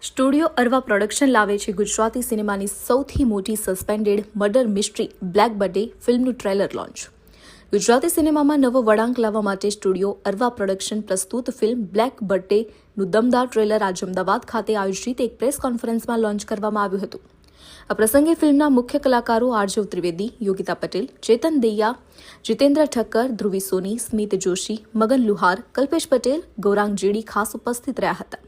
Studio અરવા production લાવે છે ગુજરાતી સિનેમાની સૌથી મોટી suspended murder mystery black birthday ફિલ્મનું ટ્રેલર લોન્ચ. ગુજરાતી સિનેમામાં નવો વળાંક લાવવા માટે સ્ટુડિયો અરવા પ્રોડક્શન પ્રસ્તુત ફિલ્મ બ્લેક બર્થડેનું દમદાર ટ્રેલર આજે અમદાવાદ ખાતે આયોજિત એક પ્રેસ કોન્ફરન્સમાં લોન્ચ કરવામાં આવ્યું હતું. આ પ્રસંગે ફિલ્મના મુખ્ય કલાકારો આરજવ ત્રિવેદી, યોગિતા પટેલ, ચેતન દૈયા, જીતેન્દ્ર ઠક્કર, ધ્રુવી સોની, સ્મિત જોશી, મગન લુહાર, કલ્પેશ પટેલ, ગૌરાંગ જેડી ખાસ ઉપસ્થિત રહ્યા હતા.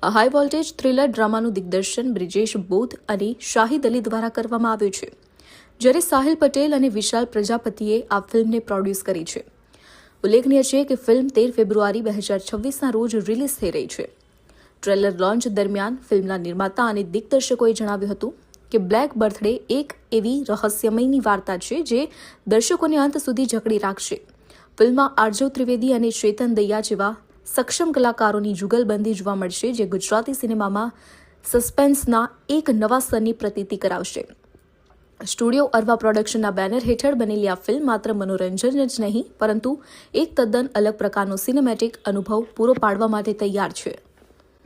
આ હાઈ વોલ્ટેજ થ્રિલર ડ્રામાનું દિગ્દર્શન બ્રિજેશ બોધ અને શાહિદ અલી દ્વારા કરવામાં આવ્યું છે, જ્યારે સાહિલ પટેલ અને વિશાલ પ્રજાપતિએ આ ફિલ્મને પ્રોડ્યુસ કરી છે. ઉલ્લેખનીય છે કે ફિલ્મ 13 ફેબ્રુઆરી 2026ના રોજ રિલીઝ થઈ રહી છે. ટ્રેલર લોન્ચ દરમિયાન ફિલ્મના નિર્માતા અને દિગ્દર્શકોએ જણાવ્યું હતું કે બ્લેક બર્થડે એક એવી રહસ્યમયની વાર્તા છે જે દર્શકોને અંત સુધી જકડી રાખશે. ફિલ્મમાં આરજવ ત્રિવેદી અને ચેતન દૈયા જેવા સક્ષમ કલાકારોની જુગલબંધી જોવા મળશે, જે ગુજરાતી સિનેમામાં સસ્પેન્સના એક નવા સ્તરની પ્રતીતિ કરાવશે. સ્ટુડિયો અરવા પ્રોડક્શનના બેનર હેઠળ બનેલી આ ફિલ્મ માત્ર મનોરંજન જ નહીં, પરંતુ એક તદ્દન અલગ પ્રકારનો સિનેમેટિક અનુભવ પૂરો પાડવા માટે તૈયાર છે.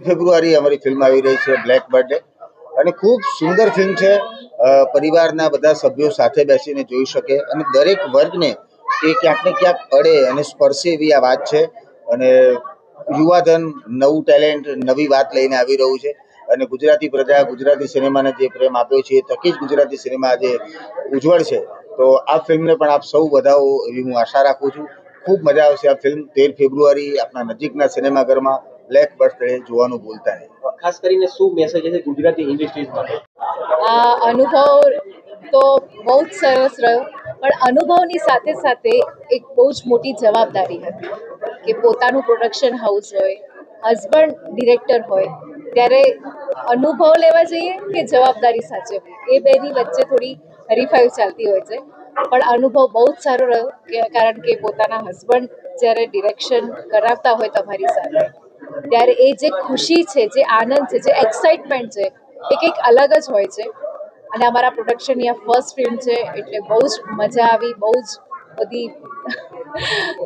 ફેબ્રુઆરી અમારી ફિલ્મ આવી રહી છે બ્લેક બર્થડે, અને ખૂબ સુંદર ફિલ્મ છે. પરિવારના બધા સભ્યો સાથે બેસીને જોઈ શકે અને દરેક વર્ગને એ ક્યાંક ને ક્યાંક અડે અને સ્પર્શે એવી આ વાત છે. અને યુવાધન નવું ટેલેન્ટ, નવી વાત લઈને આવી રહ્યું છે. અને ગુજરાતી પ્રજા ગુજરાતી સિનેમાને જે પ્રેમ આપ્યો છે એ થકી જ ગુજરાતી સિનેમા આજે ઉજ્જવળ છે. તો આ ફિલ્મને પણ આપ સૌ વધાવો એવી હું આશા રાખું છું. ખૂબ મજા આવશે. આ ફિલ્મ 13 ફેબ્રુઆરી આપણા નજીકના સિનેમાઘરમાં બ્લેક બર્થડે જોવાનું ભૂલતા નહીં. ખાસ કરીને શું મેસેજ છે ગુજરાતી ઇન્ડસ્ટ્રીઝ માટે? આ અનુભવ તો બહુ જ સરસ રહ્યો, પણ અનુભવની સાથે સાથે એક બહુ જ મોટી જવાબદારી હતી કે પોતાનું પ્રોડક્શન હાઉસ હોય, હસબન્ડ ડિરેક્ટર હોય, ત્યારે અનુભવ લેવા જઈએ કે જવાબદારી સાચવવી, એ બેની વચ્ચે થોડી હરીફાઈ ચાલતી હોય છે. પણ અનુભવ બહુ જ સારો રહ્યો કારણ કે પોતાના હસબન્ડ જ્યારે ડિરેક્શન કરાવતા હોય તમારી સાથે, ત્યારે એ જે ખુશી છે, જે આનંદ છે, જે એક્સાઇટમેન્ટ છે, એ કંઈક અલગ જ હોય છે. અને અમારા પ્રોડક્શનની આ ફર્સ્ટ ફિલ્મ છે એટલે બહુ જ મજા આવી. બહુ જ બધી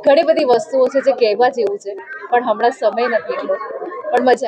ઘણી બધી વસ્તુઓ છે જે કહેવા જેવું છે, પણ હમણાં સમય નથી એટલો, પણ મજા